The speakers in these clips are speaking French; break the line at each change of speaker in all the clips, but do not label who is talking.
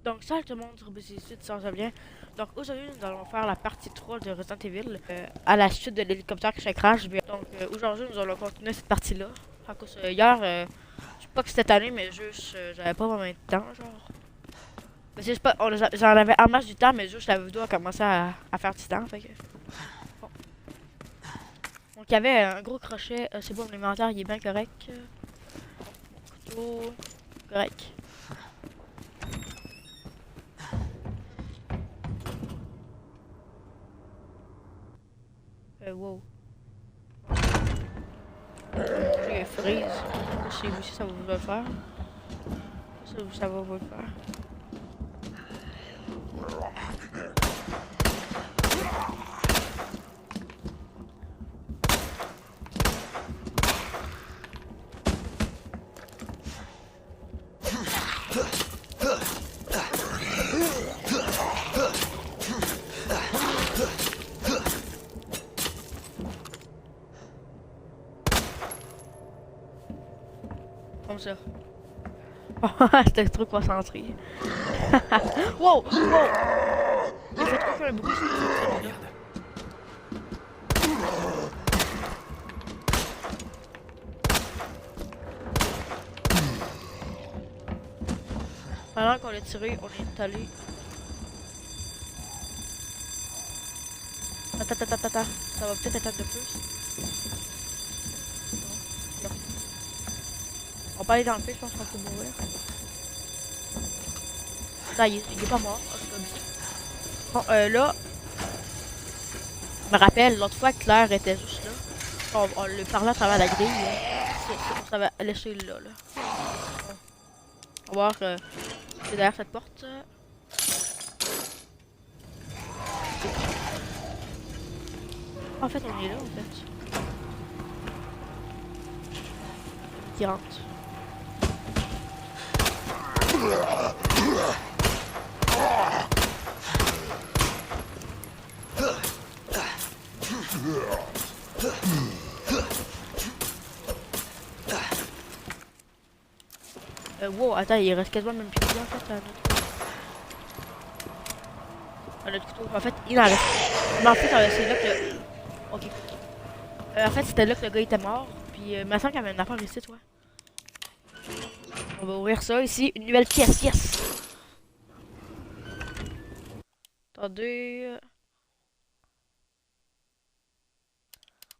Donc salut tout le monde, c'est ici, ça va bien. Donc aujourd'hui nous allons faire la partie 3 de Resident Evil à la chute de l'hélicoptère qui crash. Donc aujourd'hui nous allons continuer cette partie là. À cause hier, je sais pas que cette année mais juste j'avais pas vraiment de temps genre. Mais c'est pas, j'en avais en masse du temps mais juste la vidéo a commencé à faire du temps. Fait que, bon. Donc il y avait un gros crochet, c'est bon l'inventaire il est bien correct. Couteau, correct. Wow. J'ai freeze. Chez vous, si ça va vous le faire. Ça va vous le faire. Comme ça. C'était trop concentré. Wow! Wow! Il fait trop faire un bruit. Pendant qu'on l'a tiré, on est allé. Attends. Ça va peut-être être de plus. Non. On va pas aller dans le feu, je pense qu'on peut mourir. Ça y est, il est pas mort. Bon, là, je me rappelle, l'autre fois, Claire était juste là. On le parlait à travers la grille. Ça va laisser là. On va voir c'est derrière cette porte. En fait, on est là, en fait. Qui rentre. Wow, attends, il reste quasiment le même pied en fait à notre couteau. En fait, il en reste. Mais en fait, c'est là que le... Ok. En fait, c'était là que le gars était mort. Puis, il me semble qu'il y avait une affaire ici, toi. On va ouvrir ça ici. Une nouvelle pièce, yes! Attendez.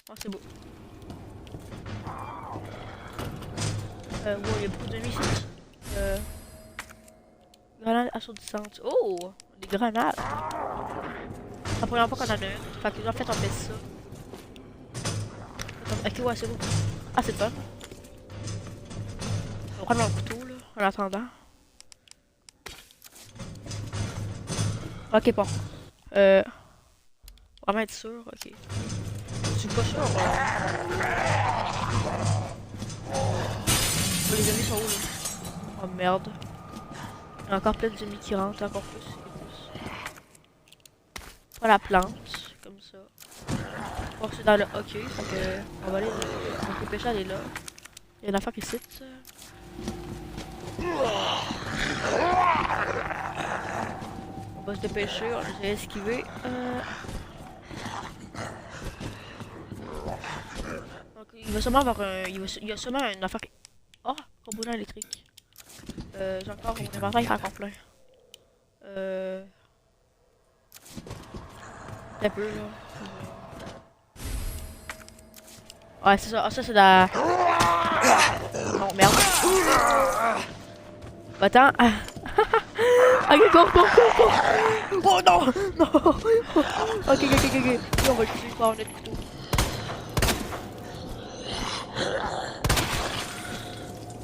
Oh, c'est beau. Wow, il y a beaucoup d'ennemis ici. Grenades assourdissantes. Oh! Des grenades! C'est la première fois qu'on en a une. Fait que, en fait, on fait ça. Attends, ok, ouais, c'est beau. Ah, c'est fun. On va prendre mon couteau, là, en attendant. Ok, bon. Vraiment être sûr, ok. Je suis pas sûr. Oh, les ennemis sont où, là? Oh, merde. Il y a encore plein d'ennemis qui rentrent, encore plus. Pas la plante, comme ça. Bon, c'est dans le hockey, fait que on va aller. On peut pêcher, aller là. Il y a une affaire qui cite. On va se dépêcher, on va essayer d'esquiver. Donc, il va sûrement avoir un. Il y a sûrement une affaire qui. Oh! Composant électrique. J'ai encore mon inventaire il est encore plein. Un peu là. Ouais, c'est ça. Ah, ça c'est la. Non, merde. Attends. Ok, cours. Oh non! Non! Ok. Et on va le tuer par notre couteau.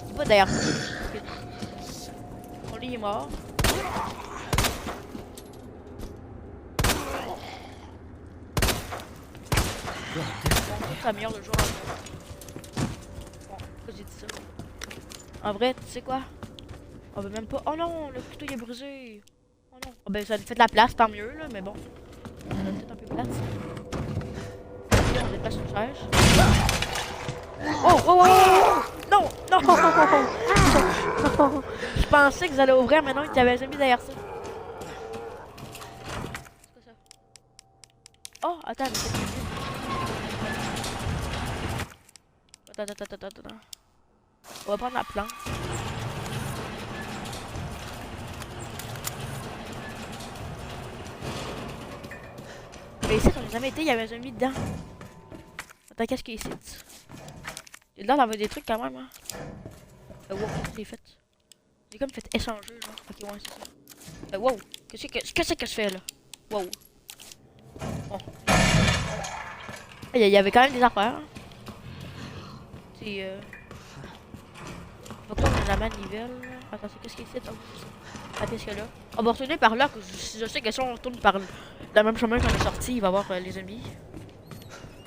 C'est pas derrière. Okay. Bon, lui il est mort. Ça améliore le joueur. Bon, pourquoi j'ai dit ça? En vrai, tu sais quoi? On veut même pas. Oh non, le couteau il est brisé. Oh non. Oh, ben ça fait de la place, tant mieux là, mais bon. On a peut-être un peu de place. Là, on déplace une chaise. Oh, oh, oh, oh! Non, non, non, non. Je pensais qu'ils allaient ouvrir, mais non, il y avait un zombie derrière ça. C'est quoi ça? Oh, attends, mais c'est plus. Attends. On va prendre la plante. Mais ici, on n'a jamais été, il y avait un zombie dedans. Attends, qu'est-ce qu'il y a ici? Il a l'air d'avoir des trucs quand même, hein. Wow, qu'est-ce que j'ai fait? J'ai comme fait échanger, genre. Ok, ouais, c'est ça. Wow, qu'est-ce que je fais là? Wow. Bon. Il y avait quand même des affaires. Hein. C'est faut que on a la manivelle. Attends, qu'est-ce qu'il y a ici? Attends, qu'est-ce qu'il y a là? On va retourner par là, que je sais que si on retourne par le même chemin qu'on est sorti, il va y avoir les zombies.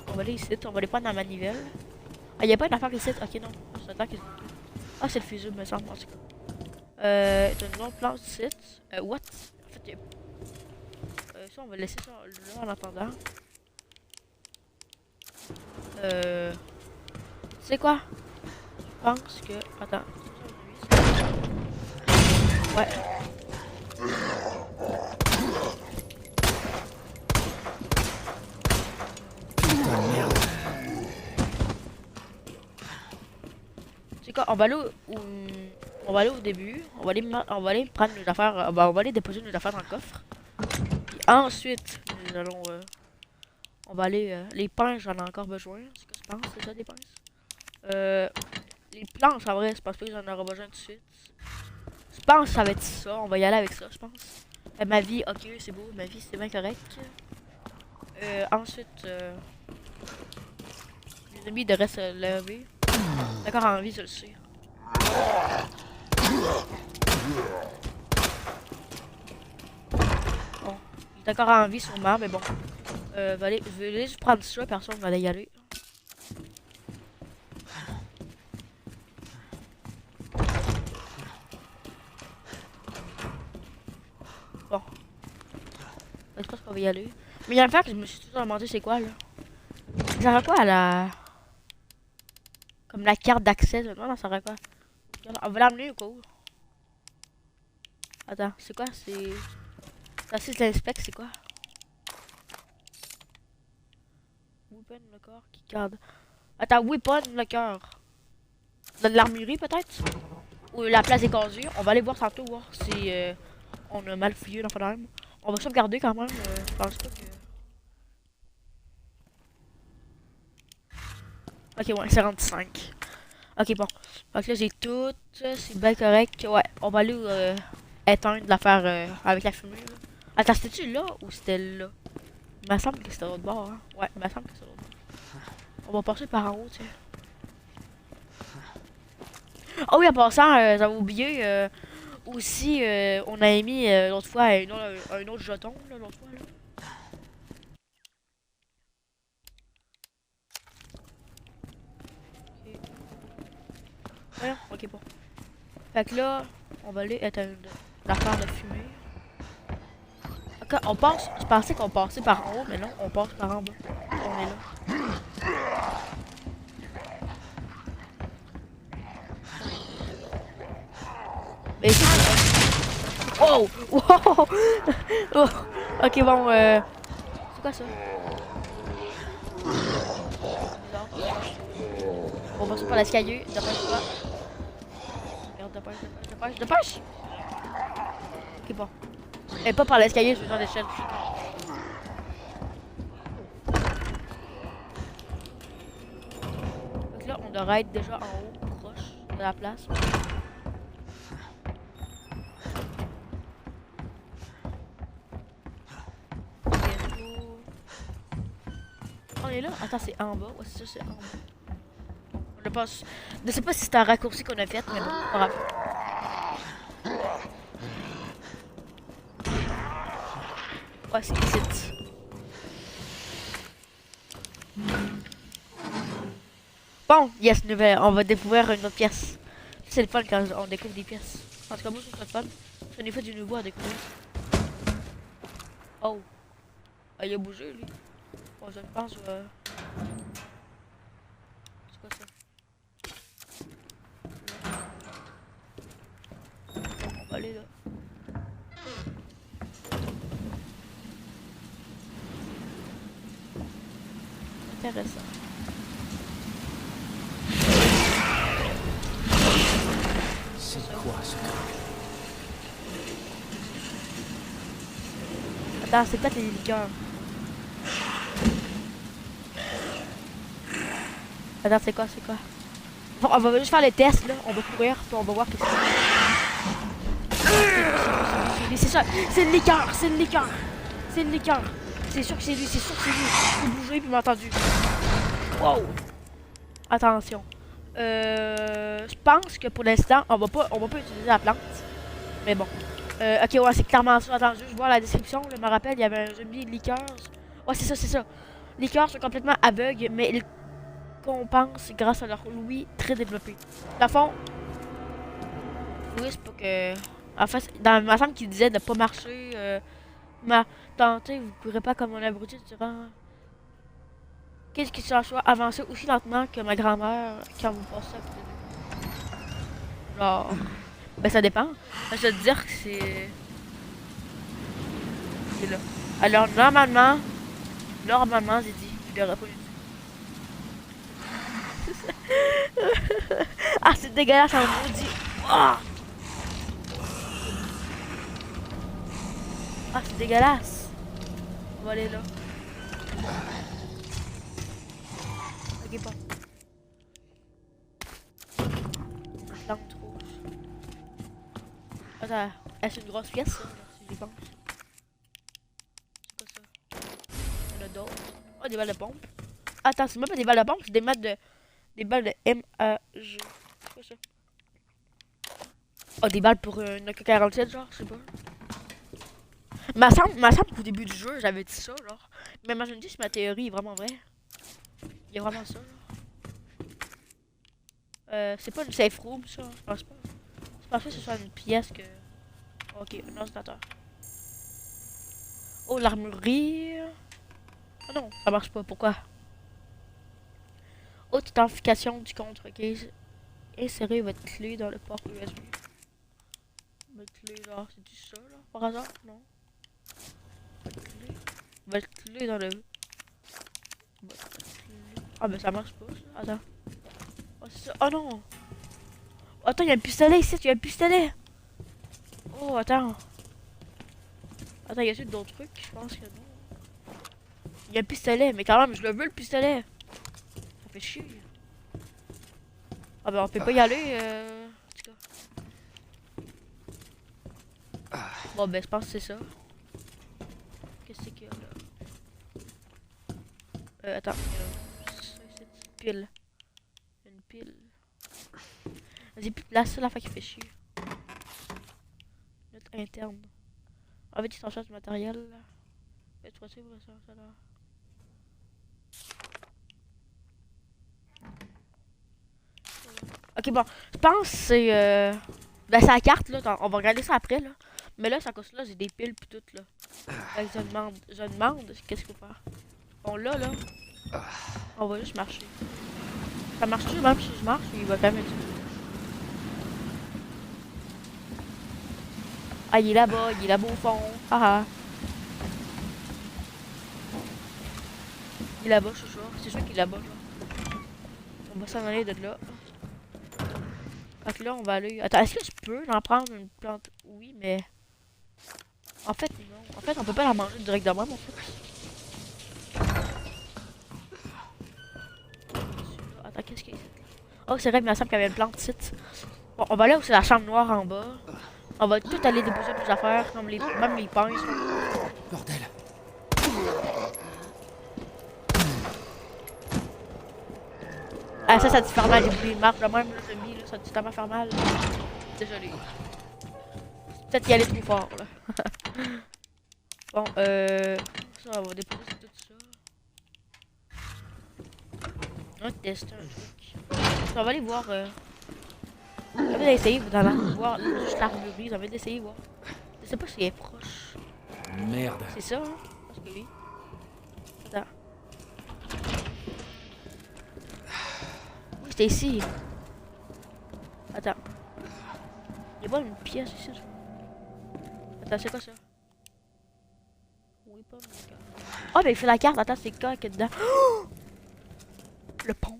On va aller ici, on va aller prendre la manivelle. Ah, il n'y a pas d'affaire ici. Ok, non. Ah, c'est le fusible, me semble, en tout cas. T'as une autre plante ici. What? En fait, ça, on va laisser ça là en attendant. C'est quoi? Je pense que... Attends. Ouais. C'est quoi? On va aller on va aller au début. On va aller prendre nos affaires. On va aller déposer nos affaires dans le coffre. Puis ensuite, nous allons... on va aller... les pinces, j'en ai encore besoin. C'est quoi, je pense? C'est ça, des pinces? Les planches, en vrai, je pense pas que j'en aurai besoin tout de suite. Je pense que ça va être ça. On va y aller avec ça, je pense. Ma vie, ok, c'est beau. Ma vie, c'est bien correct. Ensuite, les ennemis devraient se lever. D'accord, en vie, je le sais. Bon, il est encore en vie sûrement, mais bon. Je vais aller juste prendre ça, personne va aller y aller. Bon. Je pense qu'on va y aller. Mais il y a une affaire que je me suis toujours demandé c'est quoi là. Ça sert à quoi à la... Comme la carte d'accès, je me demande ça sert à quoi. On va l'emmener au cas où. Attends, c'est quoi? C'est... Ça c'est l'inspect, c'est quoi? Weapon, le corps qui garde. Attends, weapon, le cœur. De l'armurerie peut-être? Ou la place des casiers. On va aller voir tantôt, voir si on a mal fouillé dans le même. On va sauvegarder quand même. Je pense pas que... Ok, ouais, c'est rendu 5. Ok, bon. Donc là, j'ai tout. C'est bien correct. Ouais, on va aller éteindre l'affaire avec la fumée. Là. Attends, c'était-tu là ou c'était là? Il me semble que c'était l'autre bord. Hein? Ouais, il me semble que c'était l'autre bord. On va passer par en haut, tiens. Oh oui, en passant, j'avais oublié. Aussi, on a mis l'autre fois un autre jeton, l'autre fois. Là. Ouais, ok, bon. Fait que là, on va aller éteindre l'affaire de fumée. Ok, on passe. Je pensais qu'on passait par en haut, mais non, on passe par en bas. On est là. Mais ici, oh! Wow! Oh! Ok, bon, c'est quoi ça? On va sur l'escalier, dépêche-toi. Merde, dépêche! Ok, bon. Et pas par l'escalier, je suis dans l'échelle. Donc là, on devrait être déjà en haut, proche de la place. On est là? Attends, c'est en bas. Ouais, c'est ça, c'est en bas. On le passe. Je sais pas si c'est un raccourci qu'on a fait, mais bon, pas grave. Ouais, c'est ici. Bon, yes, nouvelle. On va découvrir une autre pièce. C'est le fun quand on découvre des pièces. En tout cas, moi, je trouve ça le fun. J'en ai fait du nouveau à découvrir. Oh. Ah, il a bougé, lui. Bon, je pense... C'est quoi ça? intéressant.
C'est quoi ce truc?
Attends, c'est peut-être les liqueurs. Attends, c'est quoi, c'est quoi? Bon, on va juste faire les tests, là. On va courir, puis on va voir qu'est-ce que c'est. C'est ça, c'est une liqueur, c'est une liqueur. C'est une liqueur. C'est sûr que c'est lui, c'est sûr que c'est lui. Il a bougé, puis il m'a entendu. Wow. Attention. Je pense que pour l'instant, on va pas utiliser la plante. Mais bon. Ok, ouais, c'est clairement ça. Attends, juste voir la description. Je me rappelle, il y avait un zombie liqueur. Ouais, c'est ça, c'est ça. Liqueurs sont complètement aveugles, mais ils compensent grâce à leur ouïe très développée. Dans le fond, oui, c'est pas que. En fait, dans ma femme qui disait de pas marcher, tenter, vous courez pas comme un abruti durant. Qu'est-ce qui soit avancer aussi lentement que ma grand-mère quand vous passez à côté de. Genre. Ben ça dépend. Je vais te dire que c'est. C'est là. Alors normalement, j'ai dit, il aurait pas eu. Ah c'est dégueulasse en maudit. Ah, ah c'est dégueulasse. On va aller là. Ok bon. Plante rouge. Attends, est-ce une grosse pièce ça, si j'y pense? C'est quoi ça? Il y en a d'autres. Oh des balles de pompe. Attends, c'est même pas des balles de pompe, c'est des balles de MAG. C'est quoi ça? Oh des balles pour une AK-47 genre, je sais pas. Ma semble qu'au début du jeu j'avais dit ça genre. Mais imagine si ma théorie est vraiment vraie. Il y a vraiment ça genre. C'est pas une safe room ça, je pense pas. Je pense pas que ce soit une pièce que. Ok, un ordinateur. Oh l'armurerie. Oh non, ça marche pas, pourquoi? Authentification du compte, ok. Insérez votre clé dans le port USB. Votre clé genre, c'est du ça là, par hasard? Non. Votre clé dans le. Votre clé. Ah ben ça marche pas ça. Attends. Oh c'est ça. Oh non. Attends, il y a un pistolet ici, il y a un pistolet. Oh attends. Attends, y a-t-il d'autres trucs? Je pense que non. Il y a un pistolet, mais quand même, je le veux le pistolet. Ça fait chier. Ah ben on peut pas y aller, en tout cas. Bon ben je pense que c'est ça. Qu'est-ce qu'il y a là? Attends, c'est une pile. Une pile. Vas-y, plus de place, la fois qui fait chier. Note interne. En fait, il s'en charge du matériel. Fais-toi suivre ça, ça là. Ok, bon, je pense que c'est. Ben, c'est la carte là, on va regarder ça après là. Mais là, ça cause là, j'ai des piles pis tout là. Fait que je demande, qu'est-ce qu'il faut faire? Bon, là, on va juste marcher. Ça marche-tu même si je marche, il va quand même être. Ah, il est là-bas au fond. Ah ah. Il est là-bas, je suis sûr. C'est sûr qu'il est là-bas, genre. On va s'en aller de là. Fait que là, on va aller. Attends, est-ce que je peux en prendre une plante? Oui, mais. En fait, non. En fait, on peut pas la manger directement, en fait. Attends, qu'est-ce qu'il y a ici? Oh, c'est vrai, il me semble qu'il y avait une plante ici. Bon, on va aller où c'est la chambre noire en bas. On va tout aller déposer nos affaires, comme même les pinces.
Bordel.
Ah, ça te fait mal, les boules marques de même, là, là, ça te tellement faire mal. Désolé. Peut-être y aller trop fort, là. Bon, ça, on va déposer tout ça. On va tester un truc. On va aller voir, j'ai envie d'essayer, voir juste l'armurerie, j'ai envie d'essayer, voir. Je sais pas si elle est proche.
Merde.
C'est ça, hein? Parce que oui. Attends. Oui, c'était ici. Attends. Il y a pas une pièce ici. Attends, c'est quoi ça? Oui, pas une carte. Oh, mais il fait la carte. Attends, c'est quoi qu'il y a dedans? Oh! Le pompe.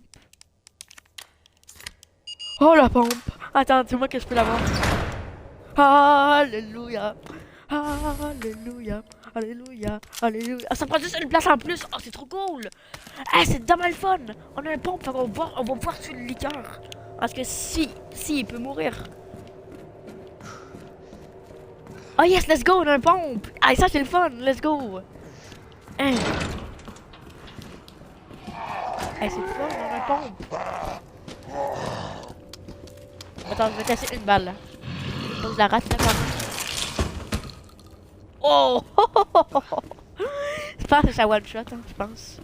Oh, la pompe. Attends, dis-moi que je peux l'avoir. Alléluia. Alléluia. Alléluia. Alléluia. Ah, ça prend juste une place en plus. Oh, c'est trop cool. Ah, c'est dommage le fun. On a un pompe, on va pouvoir tuer le liqueur. Parce que si il peut mourir. Oh yes, let's go, on a un pompe. Ah, ça c'est le fun, let's go. Hein. Hey, c'est le fun, on a un pompe. Attends, je vais casser une balle là. Faut que je la rate là, quand même. Oh! Je pense que c'est ça one shot, hein, je pense.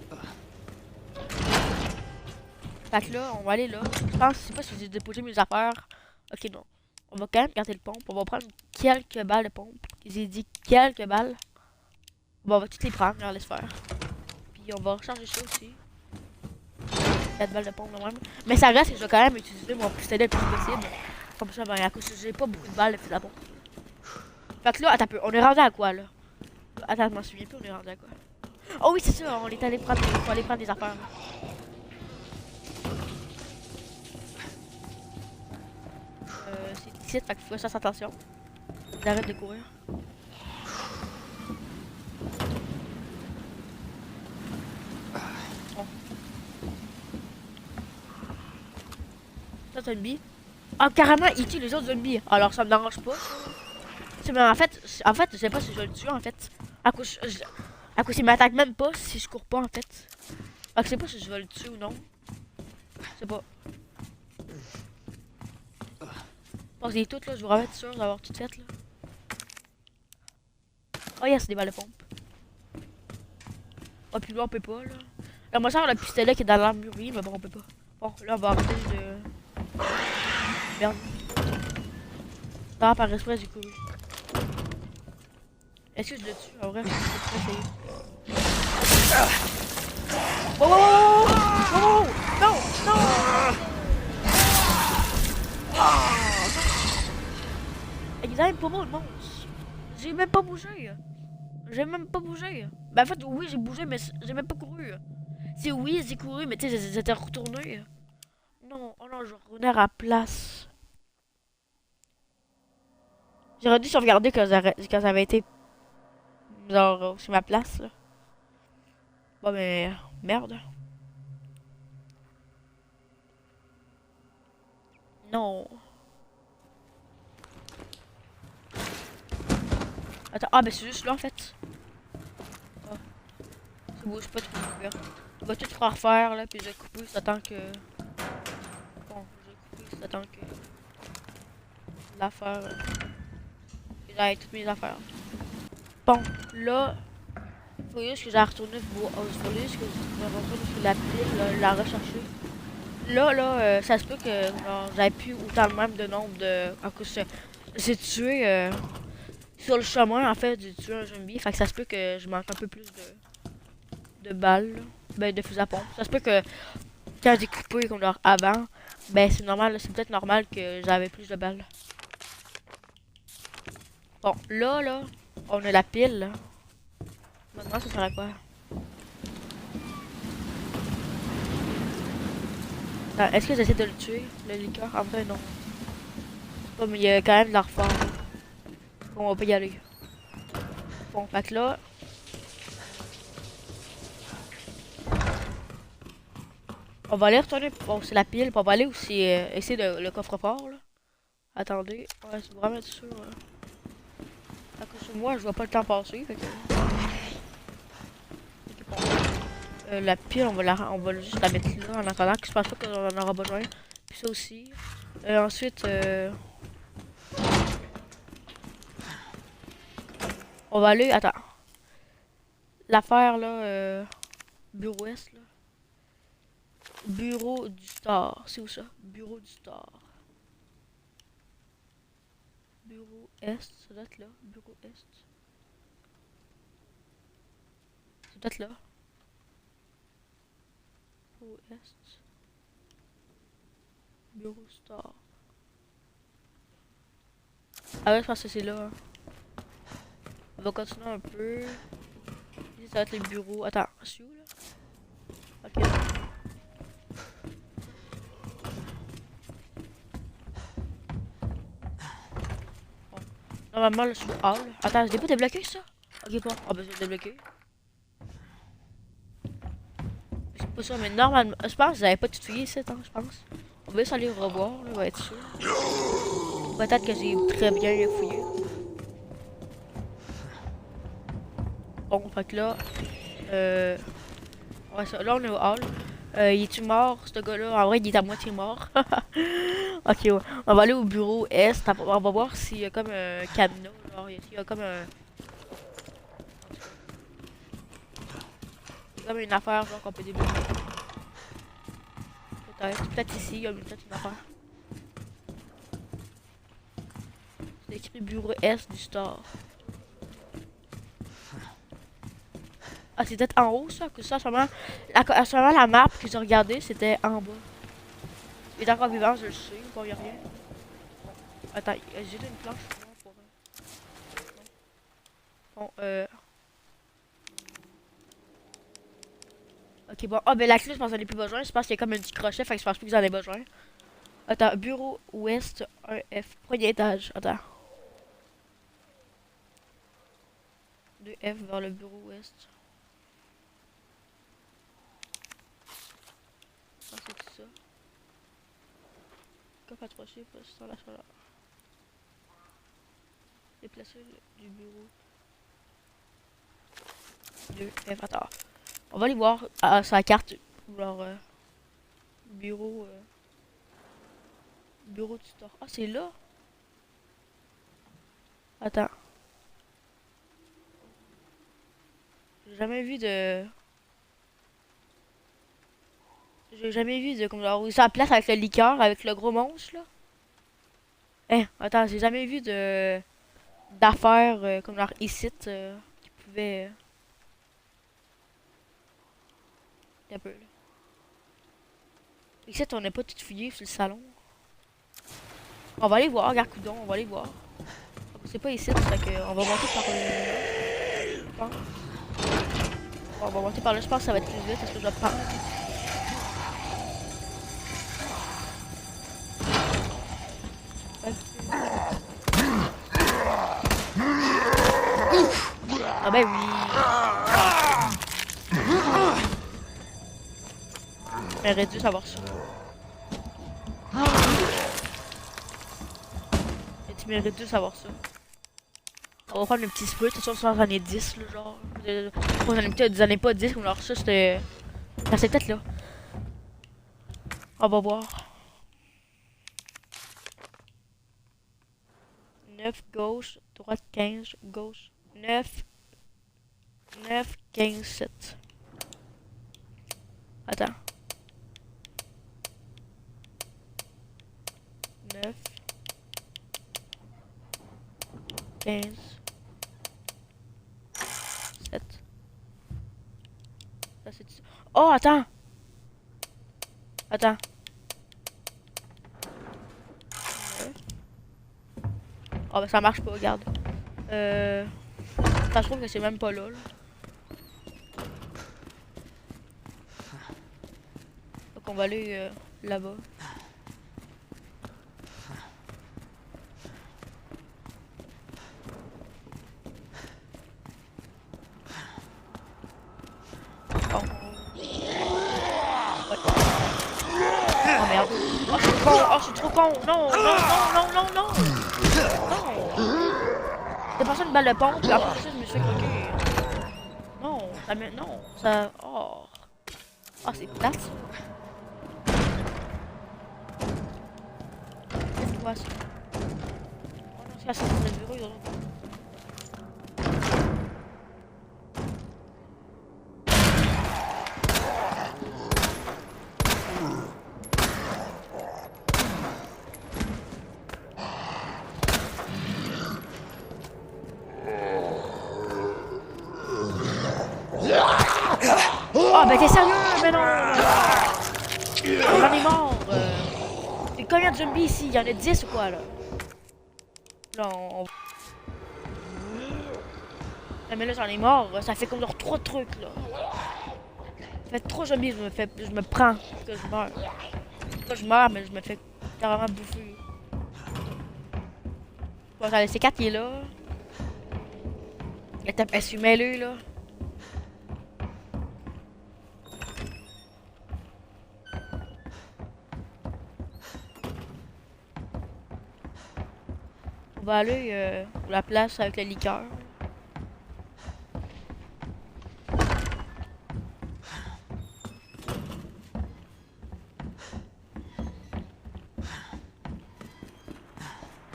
Fait que là, on va aller là. Je pense, je sais pas si j'ai déposé mes affaires. Ok, non. On va quand même garder le pompe. On va prendre quelques balles de pompe. J'ai dit quelques balles. Bon, on va toutes les prendre, on laisse faire. Puis on va recharger ça aussi. 4 balles de pompe, normalement. Mais ça reste que je vais quand même utiliser mon pistolet le plus possible. Comme ça, ben, à cause que j'ai pas beaucoup de balles de fusil à pompe. Fait que là, attends un peu. On est rendu à quoi, là? Attends, je m'en souviens plus, on est rendu à quoi? Oh oui, c'est ça, on est allé prendre, faut aller prendre des affaires. Là. C'est ici, fait qu'il faut faire attention. J'arrête de courir. Bon. Ça, zombie. Ah, carrément, il tue les autres zombies. Alors, ça me dérange pas. Mais en fait, je sais pas si je vais le tuer, en fait. À cause il m'attaque même pas si je cours pas, en fait. Fait que je sais pas si je vais le tuer ou non. Je sais pas. Parce que toutes là, je vais vraiment être sûr d'avoir tout fait là. Oh yes, des balles de pompe. Oh, puis là, on peut pas là. Là, moi, ça, on a le pistolet qui est dans l'armurerie, mais bon, on peut pas. Bon, là, on va arrêter de. Merde. Non, par exprès, j'ai couru. Est-ce que je le tue? En vrai, je vais essayer. Oh, oh, oh, oh, oh, non, non. Ils aiment pas beau le monstre. J'ai même pas bougé. J'ai même pas bougé. Ben en fait, oui, j'ai bougé, mais j'ai même pas couru. Si oui, j'ai couru, mais tu sais, j'étais retourné. Non, oh non, je retournais à la place. J'aurais dû sauvegarder quand ça avait été genre sur ma place là. Bon mais merde. Non. Attends, ah ben c'est juste là en fait. Ah. Ça bouge pas trop bien. On va tout refaire là, puis je vais couper, ça attend que. Bon, je vais couper, ça attend que. L'affaire. Que j'aille toutes mes affaires. Bon, là. Faut juste que j'aille retourner faut juste que je retourne sur la pile, là, la rechercher. Là, ça se peut que j'avais plus autant le même de nombre de. À cause j'ai tué sur le chemin en fait, j'ai tué un zombie. Fait que ça se peut que je manque un peu plus de balles. Là. Ben de fusil à pompe. Ça se peut que quand j'ai coupé comme leur avant, ben c'est normal, c'est peut-être normal que j'avais plus de balles. Bon, là, on a la pile là. Maintenant ça sert à quoi? Est-ce que j'essaie de le tuer, le liqueur? En vrai, non. Bon, mais il y a quand même de la reforme. Bon, on peut y aller. Bon, fait que là... On va aller retourner... Bon, c'est la pile, puis on va aller aussi essayer le coffre-fort, là. Attendez. Ouais, c'est vraiment sûr. À cause de moi, je vois pas le temps passer, fait que... Okay, bon. La pile, on va juste la mettre là, en attendant, que je pense pas qu'on en aura besoin. Puis ça aussi. Ensuite... On va aller, attends. L'affaire là, bureau Est là. Bureau du Star, c'est où ça? Bureau du Star. Bureau Est, ça doit être là. Bureau Est. Ça doit être là. Bureau Est. Bureau Star. Ah ouais, je pense que c'est là. Hein. On va continuer un peu. Ici, ça va être les bureaux. Attends, c'est où là? Ok. Normalement, là, je suis au hall. Attends, je l'ai pas débloqué, ça? Ok, pas. Ah, ben, je l'ai débloqué. C'est pas ça, mais normalement, je pense que j'avais pas tout fouillé ici, attends, je pense. On va juste aller revoir, là, on va être sûr. Peut-être que j'ai très bien fouillé. Bon, fait que là, ouais, ça, là, on est au hall. Il est-tu mort, ce gars-là? En vrai, il est à moitié mort. Ok, ouais. On va aller au bureau Est. On va voir s'il y a comme un cadenas. Genre, il y a comme un... il y a comme une affaire genre qu'on peut débloquer. Peut-être ici, il y a peut-être une affaire. C'est écrit bureau Est du store. Ah, c'est peut-être en haut, ça, que ça, seulement la map que j'ai regardée, c'était en bas. Il est encore vivant, je le sais, bon, y'a rien. Attends, j'ai une planche pour... Bon, ok, bon. Ah, ben la clé, je pense que j'en ai plus besoin. Je pense qu'il y a comme un petit crochet, fait que je pense plus que j'en ai besoin. Attends, bureau ouest 1F, premier étage. Attends. 2F vers le bureau ouest. Ah, c'est tout ça. Coffre à 3 chiffres, sans la chaleur. Déplacer du bureau 2F. Attends. On va aller voir sur la carte. Genre, bureau. Bureau du store. Ah, c'est là? Attends. J'ai jamais vu de... J'ai jamais vu de... Comme genre, où ça place avec le liqueur, avec le gros monstre, là. Hein, attends, j'ai jamais vu de... d'affaires comme genre ici, qui pouvaient... un peu, là. Ici, on n'a pas tout fouillé sur le salon. On va aller voir, regarde coudon, on va aller voir. C'est pas ici, fait que on va monter par là. Je pense. Bon, on va monter par là, je pense que ça va être plus vite, parce que je vais prendre. Ah ben oui. Mais aurait dû savoir ça. Et tu mérites dû savoir ça. On va prendre le petit spray, de toute façon, j'en ai 10, là, genre. J'en ai pas 10, comme genre ça, c'était... Ah, c'est peut-être là. On va voir. 9 gauche, droite 15, gauche 9, 9, 15, 7. Attends. 9, 15, 7. Ça, c'est... Oh, attends! Attends. 9. Oh, ben ça marche pas, regarde. Ça se trouve que c'est même pas là, là. Donc on va aller là-bas. Oh. Oh merde. Oh, je suis con. Oh, je suis trop con. Non, non, non, non, non, non. Non. J'ai passé une balle de pompe, puis après ça, je me suis fait croquer. Non, ça me... Non, ça... Oh. Oh, c'est plate, ça. C'est quoi, ça? Oh non, c'est assez dans le bureau, ils ont... Oh, ben t'es sérieux? Mais non! J'en ai mort! Et combien de zombies ici? Il y en a 10 ou quoi, là? Là, on... Ah, mais là, j'en ai mort. Ça fait comme genre 3 trucs, là. Ça fait trop zombies, je me prends que je meurs. Pas je meurs, mais je me fais carrément bouffer. Bon, attends, le C4 il est là. Assumez-le là. On va aller à la place avec le liqueur.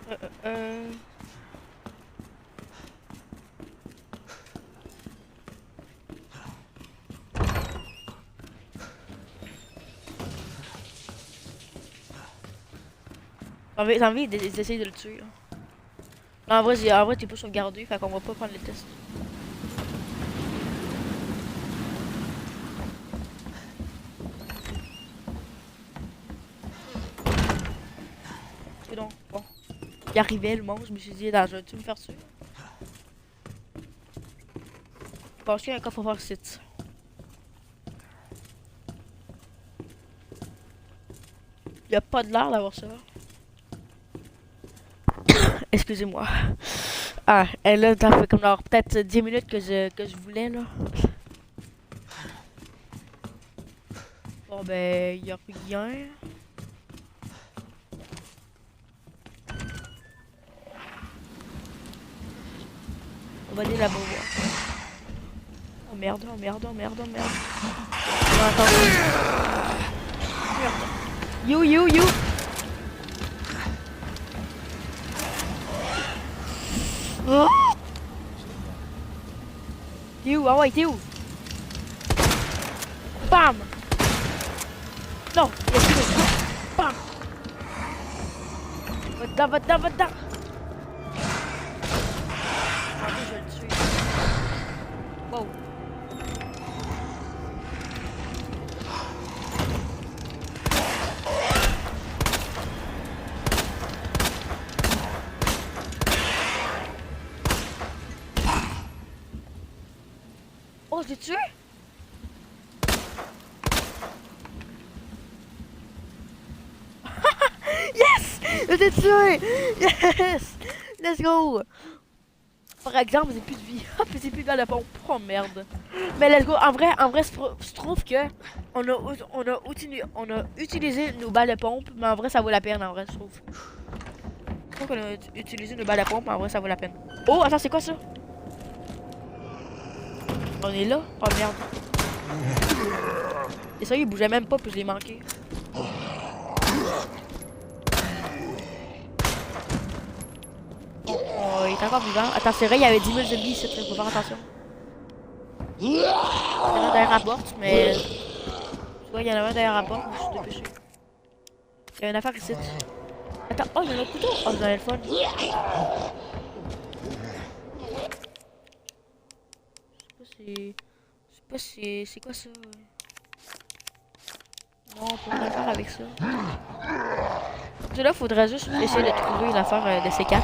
Euh, euh, euh. J'ai envie d'essayer de le tuer. Là. Non, en vrai t'es pas sauvegardé, fait qu'on va pas prendre les tests. C'est donc, bon. Il arrivait le monstre, je me suis dit, dans un tu me faire tuer. Je pense qu'il y a un coffre fort site. Il y a pas de l'air d'avoir ça. Excusez-moi. Ah, et là, ça fait comme genre peut-être 10 minutes que je voulais, là. Bon, ben, il y a rien. On va aller là-bas voir. Oh merde, oh merde, oh merde, oh merde. Non, attends. Merde. You, you, you. Oh! T'es où? Ah ouais, t'es où? Bam! Non, il y a plus de... Bam! Va-t'en, va-t'en, va-t'en! Ah, je vais le tuer. Wow. Oh, je l'ai tué? Yes! Je l'ai tué! Yes! Let's go! Par exemple, j'ai plus de vie. Hop, j'ai plus de balle de pompe. Oh merde. Mais let's go. En vrai, je trouve que on a utilisé nos balles de pompe, mais en vrai, ça vaut la peine, en vrai, je trouve. Je trouve qu'on a utilisé nos balles de pompe, mais en vrai, ça vaut la peine. Oh, attends, c'est quoi ça? On est là? Oh merde. Et ça, il bougeait même pas, puis je l'ai manqué. Oh, il est encore vivant. Attends, c'est vrai, il y avait 10 000 zombies ici, il faut faire attention. Il y en a un derrière la porte, mais... Tu vois, il y en a un derrière la porte, je suis dépêché. Il y a une affaire ici. Attends, oh, il y a un autre couteau. Oh, vous avez le fun. Je sais pas si... C'est quoi ça? Non, on peut rien faire avec ça. Là, faudrait juste essayer de trouver l'affaire de C4.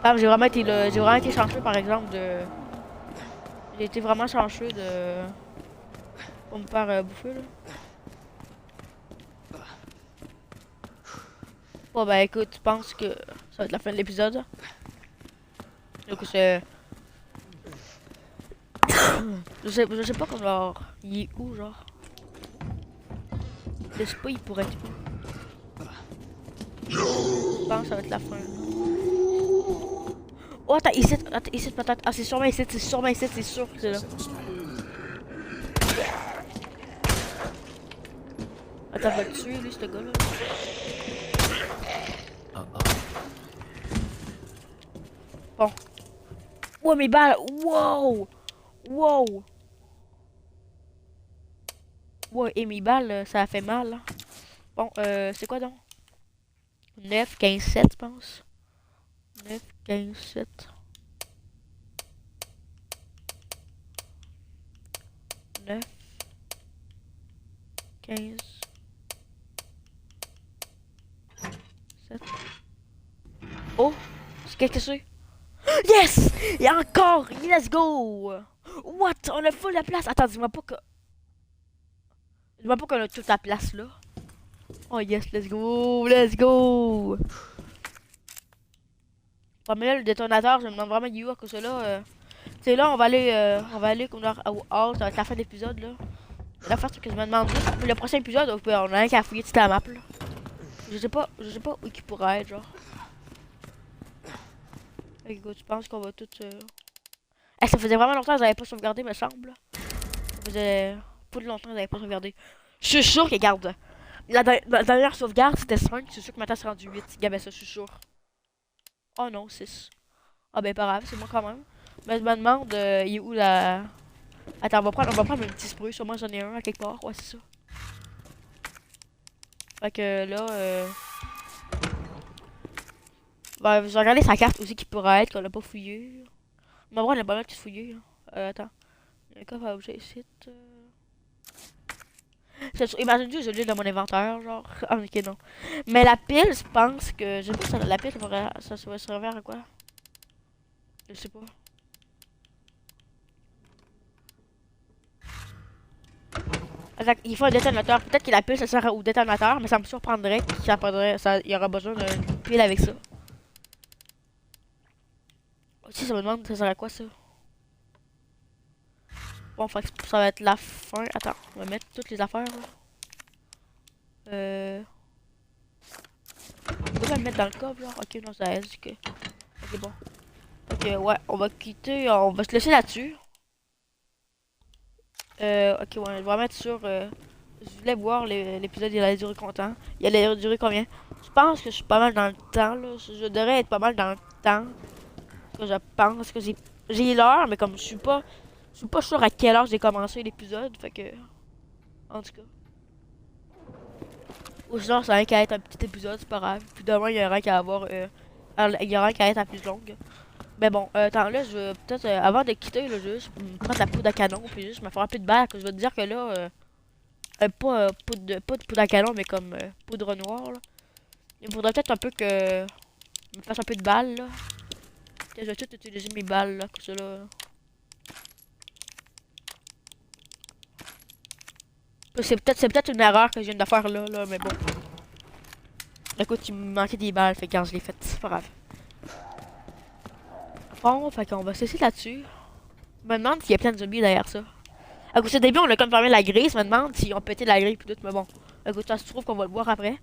Ah, j'ai vraiment été chanceux, par exemple, de... J'ai été vraiment chanceux de... Pour me faire bouffer, là. Bon, bah écoute, je pense que ça va être la fin de l'épisode. Donc, c'est... je sais pas comme genre... Il est où, genre? Je sais pas, il pourrait être où. Je pense que ça va être la fin. Oh, attends, ici peut-être. Ah, c'est sûrement ici, c'est sûr que c'est là. Attends, va le tuer, lui, ce gars-là. Bon. Wow, mes balles! Wow! Wow! Wow, et mes balles, ça a fait mal. Hein. Bon, c'est quoi donc? 9, 15, 7, je pense. 9, 15, 7. 9, 15, 7. Oh! Qu'est-ce que c'est? Yes! Et encore! Let's go! What? On a full la place! Attends, dis-moi pas que... Dis-moi pas qu'on a toute la place, là. Oh yes, let's go! Let's go! Ouais, mais là, le détonateur, je me demande vraiment il est où à cause de là. Tu sais, là, on va aller comme dans, au hall, ça va être la fin de l'épisode, là. La fois que je me demande juste, le prochain épisode, on a rien qu'à fouiller toute la map, là. Je sais pas où il pourrait être, genre. Ok, écoute, tu penses qu'on va tout... Eh, ça faisait vraiment longtemps que j'avais pas sauvegardé, me semble, là. Ça faisait pas de longtemps que j'avais pas sauvegardé. Je suis sûr que, regarde, la dernière sauvegarde, c'était 5, c'est sûr que maintenant c'est rendu 8. Gabé, ça, je suis sûr. Oh non, 6. Ah ben, pas grave, c'est moi quand même. Mais je me demande, il est où la... Attends, on va prendre un petit spray, sûrement j'en ai un à quelque part, ouais, c'est ça. Fait que là, bah, je vais regarder sa carte aussi qui pourrait être, qu'on l'a pas fouillé. On va voir, on a pas mal de fouillé. Attends, il y a un coffre à objet ici. Imagine juste, je l'ai dans mon inventaire, genre. Ah, ok, non. Mais la pile, je pense que. Je sais pas si la pile, ça va servir à quoi? Je sais pas. Attends, il faut un détonateur. Peut-être que la pile, ça sert au détonateur, mais ça me surprendrait qu'il y aura besoin d'une pile avec ça. Aussi, ça me demande, ça sert à quoi ça? Bon, fait que ça va être la fin. Attends, on va mettre toutes les affaires là. On peut pas le mettre dans le coffre là. Ok, non, ça aide. Ok, bon. Ok, ouais, on va quitter. On va se laisser là-dessus. Ok, ouais, je vais mettre sur. Je voulais voir l'épisode, il allait durer combien. Il allait durer combien? Je pense que je suis pas mal dans le temps là. Je devrais être pas mal dans le temps. Que je pense que j'ai l'heure, mais comme je suis pas sûr à quelle heure j'ai commencé l'épisode. Fait que. En tout cas. Ou sinon, ça rien qu'à être un petit épisode, c'est pas grave. Puis demain, il y aura qu'à avoir. Il y aura qu'à être la plus longue. Mais bon, attends, là, je vais peut-être, avant de quitter, là, juste prendre la poudre à canon, puis juste me faire un peu de balle, que je vais te dire que là, pas, pas de poudre à canon, mais comme poudre noire, là. Il me faudrait peut-être un peu que je me fasse un peu de balle, là. Je vais tout utiliser mes balles, là, comme ça, là. C'est peut-être une erreur que je viens de faire, là, mais bon. Écoute, il me manquait des balles, fait que quand je l'ai fait, c'est pas grave. Bon, fait qu'on va se laisser là-dessus. Je me demande s'il y a plein de zombies derrière ça. À cause au début, on a comme fermé la grille. Je me demande s'ils ont pété la grille et tout. Mais bon, écoute, ça se trouve qu'on va le voir après.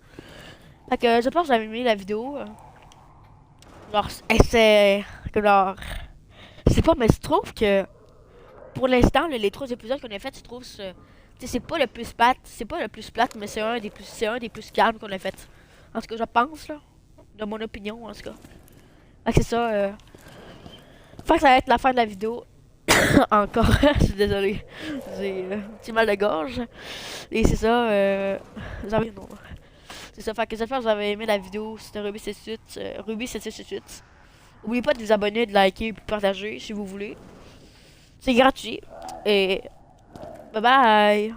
Fait que je pense que vous avez aimé la vidéo. Genre, c'est. Genre. Je sais pas, mais je trouve que. Pour l'instant, les 3 épisodes qu'on a fait, je trouve. C'est pas le plus plate. C'est pas le plus plate, mais c'est un des plus calmes qu'on a fait. En tout cas, je pense, là. De mon opinion, en tout cas. Fait que c'est ça. Fait que ça va être la fin de la vidéo. Encore, je suis désolée. J'ai un petit mal de gorge. Et c'est ça, non. C'est ça, fait que j'espère que vous avez aimé la vidéo. C'était Ruby 768. N'oubliez pas de vous abonner, de liker et de partager si vous voulez. C'est gratuit. Et bye bye.